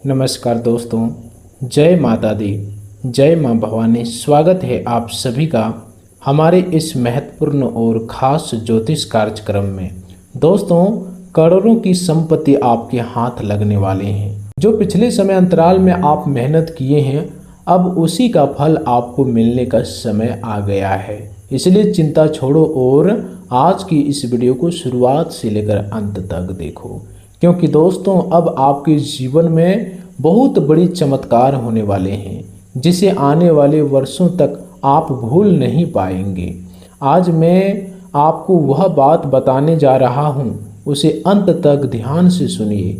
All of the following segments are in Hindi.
नमस्कार दोस्तों, जय माता दी, जय माँ भवानी। स्वागत है आप सभी का हमारे इस महत्वपूर्ण और खास ज्योतिष कार्यक्रम में। दोस्तों, करोड़ों की संपत्ति आपके हाथ लगने वाले हैं। जो पिछले समय अंतराल में आप मेहनत किए हैं, अब उसी का फल आपको मिलने का समय आ गया है। इसलिए चिंता छोड़ो और आज की इस वीडियो को शुरुआत से लेकर अंत तक देखो, क्योंकि दोस्तों अब आपके जीवन में बहुत बड़ी चमत्कार होने वाले हैं, जिसे आने वाले वर्षों तक आप भूल नहीं पाएंगे। आज मैं आपको वह बात बताने जा रहा हूँ, उसे अंत तक ध्यान से सुनिए,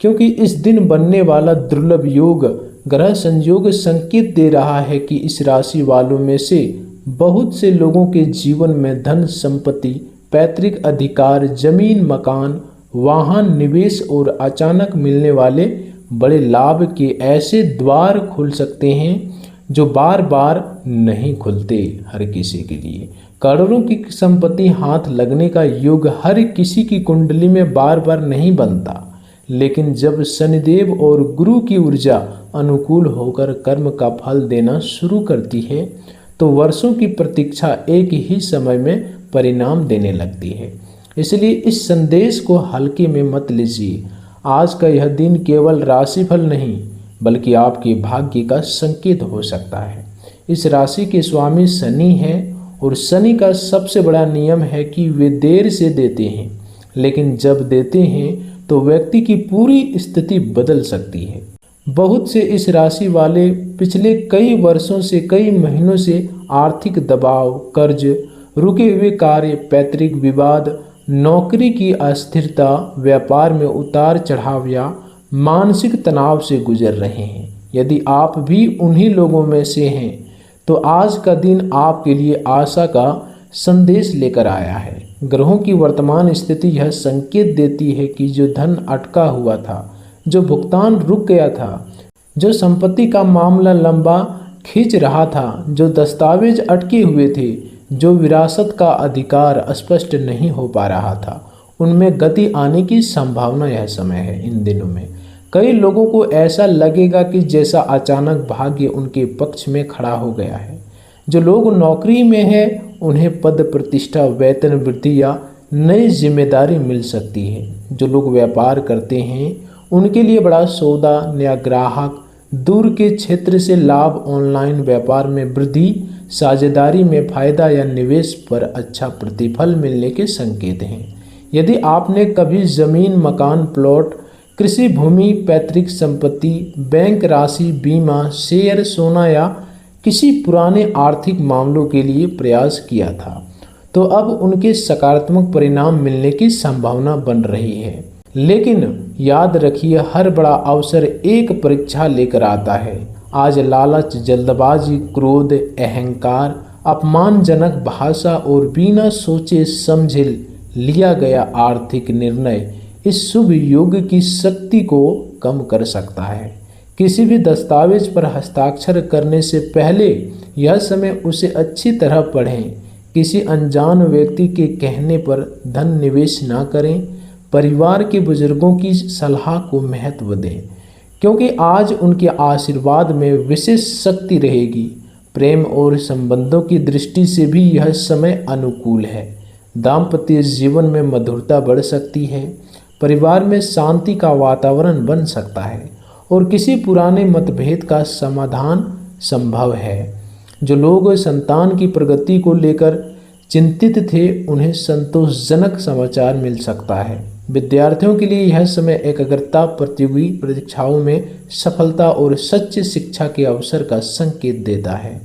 क्योंकि इस दिन बनने वाला दुर्लभ योग ग्रह संयोग संकेत दे रहा है कि इस राशि वालों में से बहुत से लोगों के जीवन में धन संपत्ति, पैतृक अधिकार, जमीन, मकान, वाहन, निवेश और अचानक मिलने वाले बड़े लाभ के ऐसे द्वार खुल सकते हैं जो बार बार नहीं खुलते हर किसी के लिए। करोड़ों की संपत्ति हाथ लगने का योग हर किसी की कुंडली में बार बार नहीं बनता, लेकिन जब शनिदेव और गुरु की ऊर्जा अनुकूल होकर कर्म का फल देना शुरू करती है, तो वर्षों की प्रतीक्षा एक ही समय में परिणाम देने लगती है। इसलिए इस संदेश को हल्के में मत लीजिए। आज का यह दिन केवल राशिफल नहीं, बल्कि आपके भाग्य का संकेत हो सकता है। इस राशि के स्वामी शनि हैं और शनि का सबसे बड़ा नियम है कि वे देर से देते हैं, लेकिन जब देते हैं तो व्यक्ति की पूरी स्थिति बदल सकती है। बहुत से इस राशि वाले पिछले कई वर्षों से, कई महीनों से आर्थिक दबाव, कर्ज, रुके हुए कार्य, पैतृक विवाद, नौकरी की अस्थिरता, व्यापार में उतार चढ़ाव या मानसिक तनाव से गुजर रहे हैं। यदि आप भी उन्हीं लोगों में से हैं, तो आज का दिन आपके लिए आशा का संदेश लेकर आया है। ग्रहों की वर्तमान स्थिति यह संकेत देती है कि जो धन अटका हुआ था, जो भुगतान रुक गया था, जो संपत्ति का मामला लंबा खींच रहा था, जो दस्तावेज अटके हुए थे, जो विरासत का अधिकार स्पष्ट नहीं हो पा रहा था, उनमें गति आने की संभावना यह समय है। इन दिनों में कई लोगों को ऐसा लगेगा कि जैसा अचानक भाग्य उनके पक्ष में खड़ा हो गया है। जो लोग नौकरी में हैं, उन्हें पद प्रतिष्ठा, वेतन वृद्धि या नई जिम्मेदारी मिल सकती है। जो लोग व्यापार करते हैं, उनके लिए बड़ा सौदा, नया ग्राहक, दूर के क्षेत्र से लाभ, ऑनलाइन व्यापार में वृद्धि, साझेदारी में फायदा या निवेश पर अच्छा प्रतिफल मिलने के संकेत हैं। यदि आपने कभी जमीन, मकान, प्लॉट, कृषि भूमि, पैतृक संपत्ति, बैंक राशि, बीमा, शेयर, सोना या किसी पुराने आर्थिक मामलों के लिए प्रयास किया था, तो अब उनके सकारात्मक परिणाम मिलने की संभावना बन रही है। लेकिन याद रखिए, हर बड़ा अवसर एक परीक्षा लेकर आता है। आज लालच, जल्दबाजी, क्रोध, अहंकार, अपमानजनक भाषा और बिना सोचे समझे लिया गया आर्थिक निर्णय इस शुभ योग की शक्ति को कम कर सकता है। किसी भी दस्तावेज पर हस्ताक्षर करने से पहले यह समय उसे अच्छी तरह पढ़ें। किसी अनजान व्यक्ति के कहने पर धन निवेश ना करें। परिवार के बुजुर्गों की सलाह को महत्व दें, क्योंकि आज उनके आशीर्वाद में विशेष शक्ति रहेगी। प्रेम और संबंधों की दृष्टि से भी यह समय अनुकूल है। दाम्पत्य जीवन में मधुरता बढ़ सकती है, परिवार में शांति का वातावरण बन सकता है और किसी पुराने मतभेद का समाधान संभव है। जो लोग संतान की प्रगति को लेकर चिंतित थे, उन्हें संतोषजनक समाचार मिल सकता है। विद्यार्थियों के लिए यह समय एकाग्रता, प्रतियोगी परीक्षाओं में सफलता और सच्ची शिक्षा के अवसर का संकेत देता है।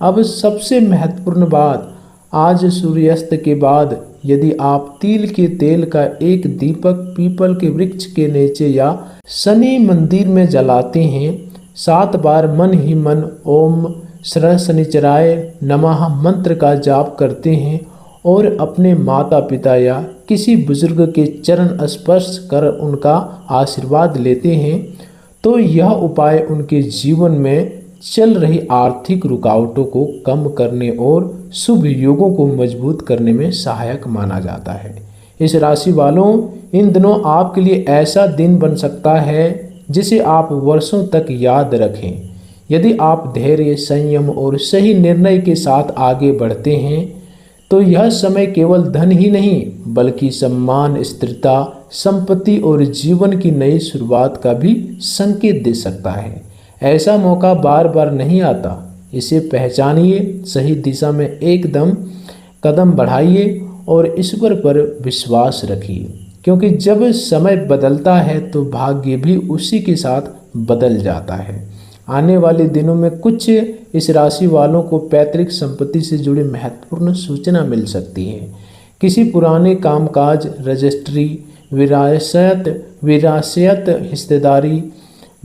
अब सबसे महत्वपूर्ण बात, आज सूर्यास्त के बाद यदि आप तिल के तेल का एक दीपक पीपल के वृक्ष के नीचे या शनि मंदिर में जलाते हैं, 7 बार मन ही मन ओम श्री शनिचराय नमः मंत्र का जाप करते हैं और अपने माता पिता या किसी बुजुर्ग के चरण स्पर्श कर उनका आशीर्वाद लेते हैं, तो यह उपाय उनके जीवन में चल रही आर्थिक रुकावटों को कम करने और शुभ योगों को मजबूत करने में सहायक माना जाता है। इस राशि वालों, इन दिनों आपके लिए ऐसा दिन बन सकता है जिसे आप वर्षों तक याद रखें। यदि आप धैर्य, संयम और सही निर्णय के साथ आगे बढ़ते हैं तो यह समय केवल धन ही नहीं बल्कि सम्मान, स्थिरता, संपत्ति और जीवन की नई शुरुआत का भी संकेत दे सकता है। ऐसा मौका बार बार नहीं आता, इसे पहचानिए, सही दिशा में एकदम कदम बढ़ाइए और ईश्वर पर विश्वास रखिए, क्योंकि जब समय बदलता है तो भाग्य भी उसी के साथ बदल जाता है। आने वाले दिनों में कुछ इस राशि वालों को पैतृक संपत्ति से जुड़ी महत्वपूर्ण सूचना मिल सकती है। किसी पुराने कामकाज, रजिस्ट्री, विरासत, हिस्सेदारी,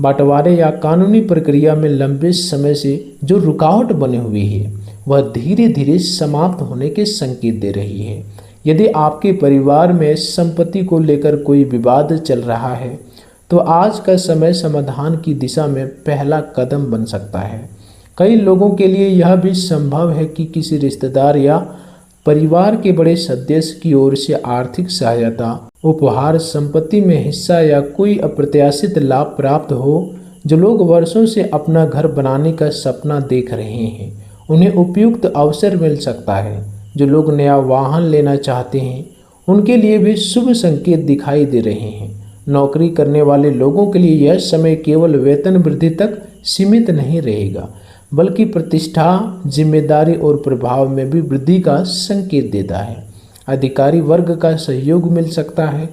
बंटवारे या कानूनी प्रक्रिया में लंबे समय से जो रुकावट बनी हुई है वह धीरे धीरे समाप्त होने के संकेत दे रही है। यदि आपके परिवार में संपत्ति को लेकर कोई विवाद चल रहा है तो आज का समय समाधान की दिशा में पहला कदम बन सकता है। कई लोगों के लिए यह भी संभव है कि किसी रिश्तेदार या परिवार के बड़े सदस्य की ओर से आर्थिक सहायता, उपहार, संपत्ति में हिस्सा या कोई अप्रत्याशित लाभ प्राप्त हो। जो लोग वर्षों से अपना घर बनाने का सपना देख रहे हैं उन्हें उपयुक्त अवसर मिल सकता है। जो लोग नया वाहन लेना चाहते हैं उनके लिए भी शुभ संकेत दिखाई दे रहे हैं। नौकरी करने वाले लोगों के लिए यह समय केवल वेतन वृद्धि तक सीमित नहीं रहेगा बल्कि प्रतिष्ठा, जिम्मेदारी और प्रभाव में भी वृद्धि का संकेत देता है। अधिकारी वर्ग का सहयोग मिल सकता है।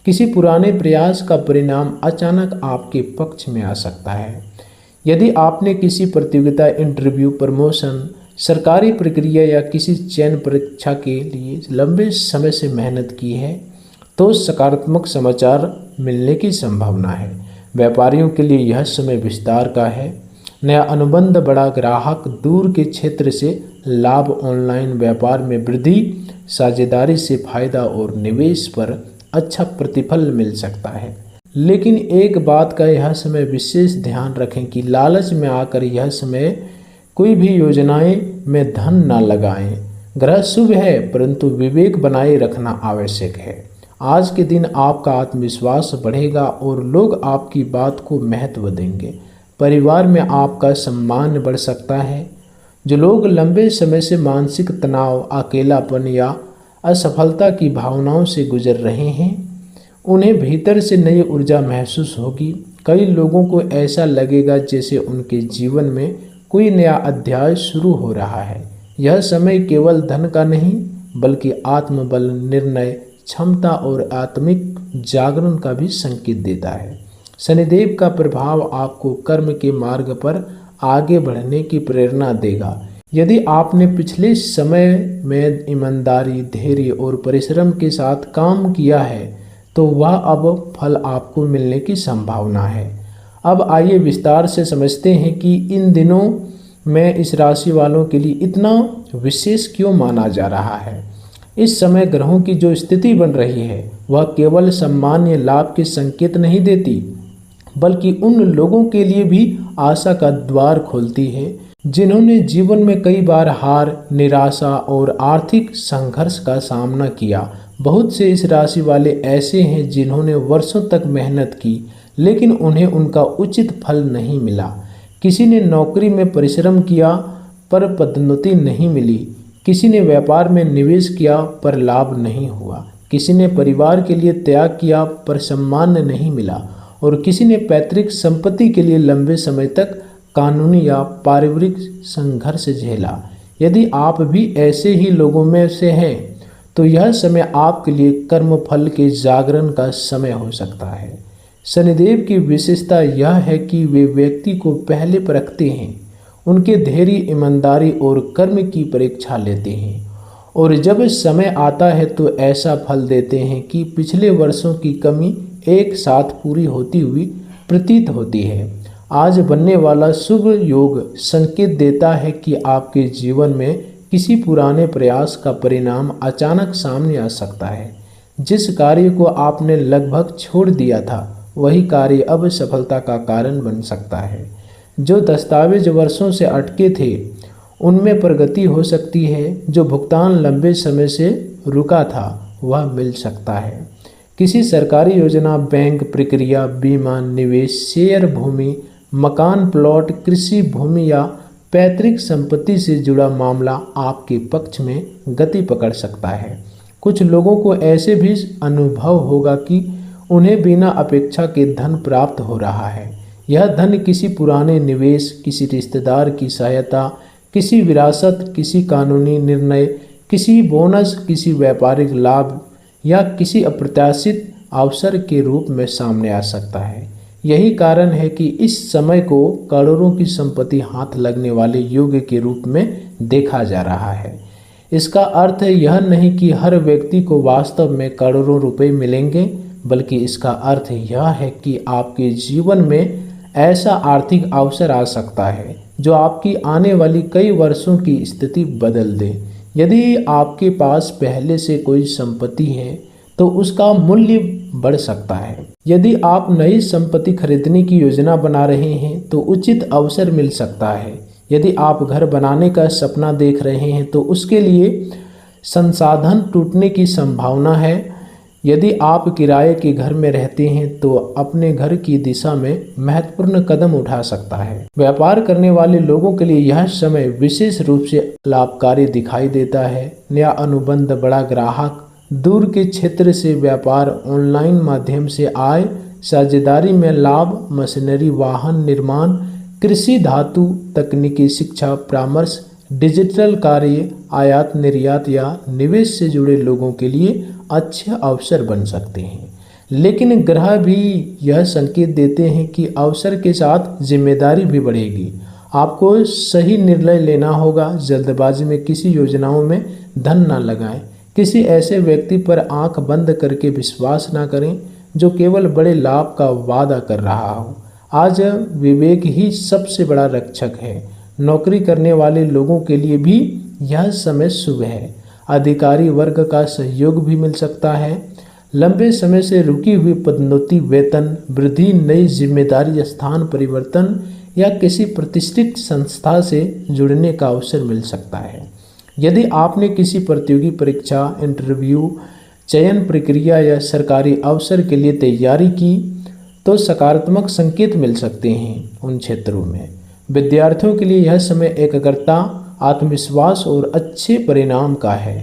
किसी पुराने प्रयास का परिणाम अचानक आपके पक्ष में आ सकता है। यदि आपने किसी प्रतियोगिता, इंटरव्यू, प्रमोशन, सरकारी प्रक्रिया या किसी चयन परीक्षा के लिए लंबे समय से मेहनत की है तो सकारात्मक समाचार मिलने की संभावना है। व्यापारियों के लिए यह समय विस्तार का है। नया अनुबंध, बड़ा ग्राहक, दूर के क्षेत्र से लाभ, ऑनलाइन व्यापार में वृद्धि, साझेदारी से फायदा और निवेश पर अच्छा प्रतिफल मिल सकता है। लेकिन एक बात का यह समय विशेष ध्यान रखें कि लालच में आकर यह समय कोई भी योजनाएं में धन न लगाएं। ग्रह शुभ है परंतु विवेक बनाए रखना आवश्यक है। आज के दिन आपका आत्मविश्वास बढ़ेगा और लोग आपकी बात को महत्व देंगे। परिवार में आपका सम्मान बढ़ सकता है। जो लोग लंबे समय से मानसिक तनाव, अकेलापन या असफलता की भावनाओं से गुजर रहे हैं उन्हें भीतर से नई ऊर्जा महसूस होगी। कई लोगों को ऐसा लगेगा जैसे उनके जीवन में कोई नया अध्याय शुरू हो रहा है। यह समय केवल धन का नहीं बल्कि आत्मबल, निर्णय क्षमता और आत्मिक जागरण का भी संकेत देता है। शनिदेव का प्रभाव आपको कर्म के मार्ग पर आगे बढ़ने की प्रेरणा देगा। यदि आपने पिछले समय में ईमानदारी, धैर्य और परिश्रम के साथ काम किया है तो वह अब फल आपको मिलने की संभावना है। अब आइए विस्तार से समझते हैं कि इन दिनों में इस राशि वालों के लिए इतना विशेष क्यों माना जा रहा है। इस समय ग्रहों की जो स्थिति बन रही है वह केवल सामान्य लाभ के संकेत नहीं देती बल्कि उन लोगों के लिए भी आशा का द्वार खोलती है जिन्होंने जीवन में कई बार हार, निराशा और आर्थिक संघर्ष का सामना किया। बहुत से इस राशि वाले ऐसे हैं जिन्होंने वर्षों तक मेहनत की लेकिन उन्हें उनका उचित फल नहीं मिला। किसी ने नौकरी में परिश्रम किया पर पदोन्नति नहीं मिली। किसी ने व्यापार में निवेश किया पर लाभ नहीं हुआ। किसी ने परिवार के लिए त्याग किया पर सम्मान नहीं मिला और किसी ने पैतृक संपत्ति के लिए लंबे समय तक कानूनी या पारिवारिक संघर्ष झेला। यदि आप भी ऐसे ही लोगों में से हैं तो यह समय आपके लिए कर्म फल के जागरण का समय हो सकता है। शनिदेव की विशेषता यह है कि वे व्यक्ति को पहले परखते हैं, उनके धैर्य, ईमानदारी और कर्म की परीक्षा लेते हैं और जब समय आता है तो ऐसा फल देते हैं कि पिछले वर्षों की कमी एक साथ पूरी होती हुई प्रतीत होती है। आज बनने वाला शुभ योग संकेत देता है कि आपके जीवन में किसी पुराने प्रयास का परिणाम अचानक सामने आ सकता है। जिस कार्य को आपने लगभग छोड़ दिया था वही कार्य अब सफलता का कारण बन सकता है। जो दस्तावेज वर्षों से अटके थे उनमें प्रगति हो सकती है। जो भुगतान लंबे समय से रुका था वह मिल सकता है। किसी सरकारी योजना, बैंक प्रक्रिया, बीमा, निवेश, शेयर भूमि, मकान, प्लॉट, कृषि भूमि या पैतृक संपत्ति से जुड़ा मामला आपके पक्ष में गति पकड़ सकता है। कुछ लोगों को ऐसे भी अनुभव होगा कि उन्हें बिना अपेक्षा के धन प्राप्त हो रहा है। यह धन किसी पुराने निवेश, किसी रिश्तेदार की सहायता, किसी विरासत, किसी कानूनी निर्णय, किसी बोनस, किसी व्यापारिक लाभ या किसी अप्रत्याशित अवसर के रूप में सामने आ सकता है। यही कारण है कि इस समय को करोड़ों की संपत्ति हाथ लगने वाले युग के रूप में देखा जा रहा है। इसका अर्थ यह नहीं कि हर व्यक्ति को वास्तव में करोड़ों रुपए मिलेंगे, बल्कि इसका अर्थ यह है कि आपके जीवन में ऐसा आर्थिक अवसर आ सकता है जो आपकी आने वाली कई वर्षों की स्थिति बदल दे। यदि आपके पास पहले से कोई संपत्ति है तो उसका मूल्य बढ़ सकता है। यदि आप नई संपत्ति खरीदने की योजना बना रहे हैं तो उचित अवसर मिल सकता है। यदि आप घर बनाने का सपना देख रहे हैं तो उसके लिए संसाधन टूटने की संभावना है। यदि आप किराए के घर में रहते हैं तो अपने घर की दिशा में महत्वपूर्ण कदम उठा सकता है। व्यापार करने वाले लोगों के लिए यह समय विशेष रूप से लाभकारी दिखाई देता है। नया अनुबंध, बड़ा ग्राहक, दूर के क्षेत्र से व्यापार, ऑनलाइन माध्यम से आय, साझेदारी में लाभ, मशीनरी, वाहन निर्माण, कृषि, धातु, तकनीकी, शिक्षा, परामर्श, डिजिटल कार्य, आयात निर्यात या निवेश से जुड़े लोगों के लिए अच्छे अवसर बन सकते हैं। लेकिन ग्रह भी यह संकेत देते हैं कि अवसर के साथ जिम्मेदारी भी बढ़ेगी। आपको सही निर्णय लेना होगा। जल्दबाजी में किसी योजनाओं में धन न लगाएं। किसी ऐसे व्यक्ति पर आंख बंद करके विश्वास न करें जो केवल बड़े लाभ का वादा कर रहा हो। आज विवेक ही सबसे बड़ा रक्षक है। नौकरी करने वाले लोगों के लिए भी यह समय शुभ है। अधिकारी वर्ग का सहयोग भी मिल सकता है। लंबे समय से रुकी हुई पदोन्नति, वेतन वृद्धि, नई जिम्मेदारी, स्थान परिवर्तन या किसी प्रतिष्ठित संस्था से जुड़ने का अवसर मिल सकता है। यदि आपने किसी प्रतियोगी परीक्षा, इंटरव्यू, चयन प्रक्रिया या सरकारी अवसर के लिए तैयारी की तो सकारात्मक संकेत मिल सकते हैं उन क्षेत्रों में। विद्यार्थियों के लिए यह समय एकाग्रता, आत्मविश्वास और अच्छे परिणाम का है।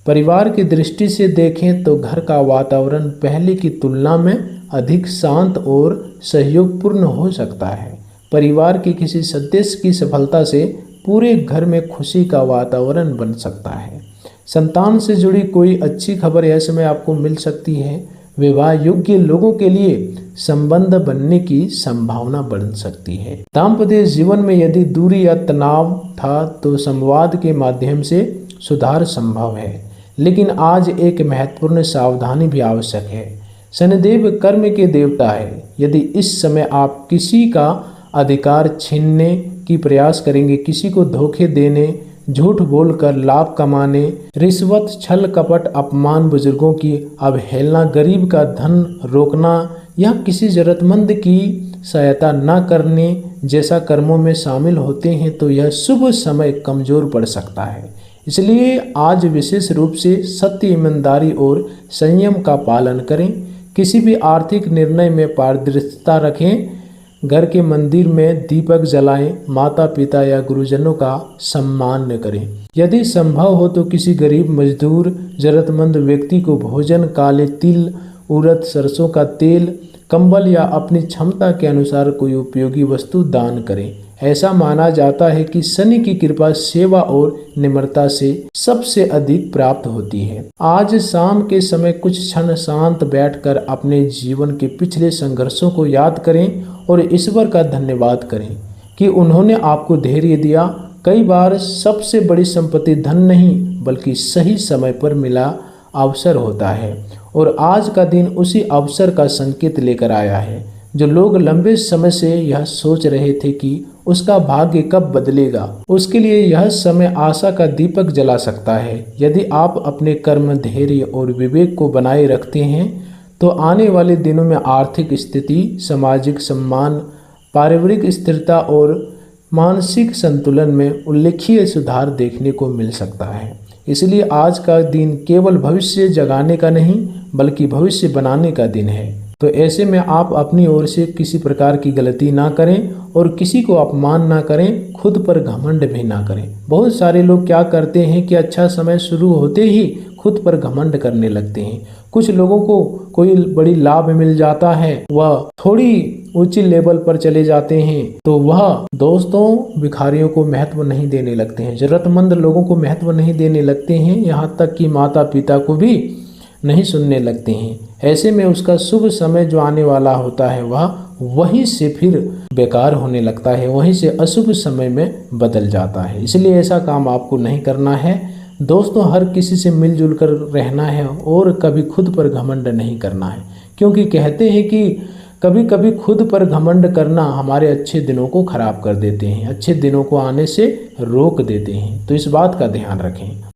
परिवार की दृष्टि से देखें तो घर का वातावरण पहले की तुलना में अधिक शांत और सहयोगपूर्ण हो सकता है। परिवार के किसी सदस्य की सफलता से पूरे घर में खुशी का वातावरण बन सकता है। संतान से जुड़ी कोई अच्छी खबर यह समय आपको मिल सकती है। विवाह योग्य लोगों के लिए संबंध बनने की संभावना बढ़ सकती है। दाम्पत्य जीवन में यदि दूरी या तनाव था तो संवाद के माध्यम से सुधार संभव है। लेकिन आज एक महत्वपूर्ण सावधानी भी आवश्यक है। शनिदेव कर्म के देवता है। यदि इस समय आप किसी का अधिकार छीनने की प्रयास करेंगे, किसी को धोखे देने, झूठ बोलकर लाभ कमाने, रिश्वत, छल कपट, अपमान, बुजुर्गों की अवहेलना, गरीब का धन रोकना या किसी जरूरतमंद की सहायता न करने जैसा कर्मों में शामिल होते हैं तो यह शुभ समय कमजोर पड़ सकता है। इसलिए आज विशेष रूप से सत्य, ईमानदारी और संयम का पालन करें। किसी भी आर्थिक निर्णय में पारदर्शिता रखें। घर के मंदिर में दीपक जलाएं। माता पिता या गुरुजनों का सम्मान करें। यदि संभव हो तो किसी गरीब, मजदूर, जरूरतमंद व्यक्ति को भोजन, काले तिल, उड़द, सरसों का तेल, कंबल या अपनी क्षमता के अनुसार कोई उपयोगी वस्तु दान करें। ऐसा माना जाता है कि शनि की कृपा सेवा और निम्रता से सबसे अधिक प्राप्त होती है। आज शाम के समय कुछ क्षण शांत बैठकर अपने जीवन के पिछले संघर्षों को याद करें और ईश्वर का धन्यवाद करें कि उन्होंने आपको धैर्य दिया। कई बार सबसे बड़ी संपत्ति धन नहीं बल्कि सही समय पर मिला अवसर होता है और आज का दिन उसी अवसर का संकेत लेकर आया है। जो लोग लंबे समय से यह सोच रहे थे कि उसका भाग्य कब बदलेगा, उसके लिए यह समय आशा का दीपक जला सकता है। यदि आप अपने कर्म, धैर्य और विवेक को बनाए रखते हैं तो आने वाले दिनों में आर्थिक स्थिति, सामाजिक सम्मान, पारिवारिक स्थिरता और मानसिक संतुलन में उल्लेखनीय सुधार देखने को मिल सकता है। इसलिए आज का दिन केवल भविष्य जगाने का नहीं बल्कि भविष्य बनाने का दिन है। तो ऐसे में आप अपनी ओर से किसी प्रकार की गलती ना करें और किसी को अपमान ना करें, खुद पर घमंड भी ना करें। बहुत सारे लोग क्या करते हैं कि अच्छा समय शुरू होते ही खुद पर घमंड करने लगते हैं। कुछ लोगों को कोई बड़ी लाभ मिल जाता है, वह थोड़ी ऊंची लेवल पर चले जाते हैं तो वह दोस्तों भिखारियों को महत्व नहीं देने लगते हैं, जरूरतमंद लोगों को महत्व नहीं देने लगते हैं, यहाँ तक कि माता पिता को भी नहीं सुनने लगते हैं। ऐसे में उसका शुभ समय जो आने वाला होता है वह वहीं से फिर बेकार होने लगता है, वहीं से अशुभ समय में बदल जाता है। इसलिए ऐसा काम आपको नहीं करना है दोस्तों। हर किसी से मिलजुल कर रहना है और कभी खुद पर घमंड नहीं करना है, क्योंकि कहते हैं कि कभी कभी खुद पर घमंड करना हमारे अच्छे दिनों को खराब कर देते हैं, अच्छे दिनों को आने से रोक देते हैं। तो इस बात का ध्यान रखें।